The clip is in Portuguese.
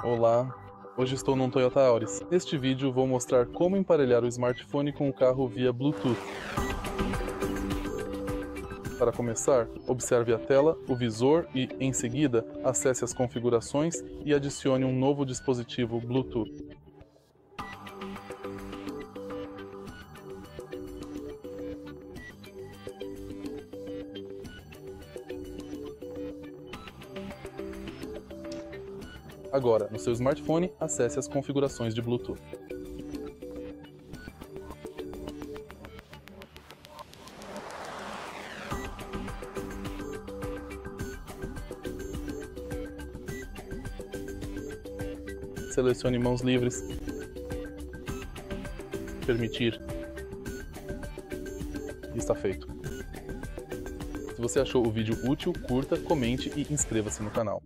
Olá, hoje estou num Toyota Auris. Neste vídeo vou mostrar como emparelhar o smartphone com o carro via Bluetooth. Para começar, observe a tela, o visor e, em seguida, acesse as configurações e adicione um novo dispositivo Bluetooth. Agora, no seu smartphone, acesse as configurações de Bluetooth. Selecione mãos livres, permitir, e está feito. Se você achou o vídeo útil, curta, comente e inscreva-se no canal.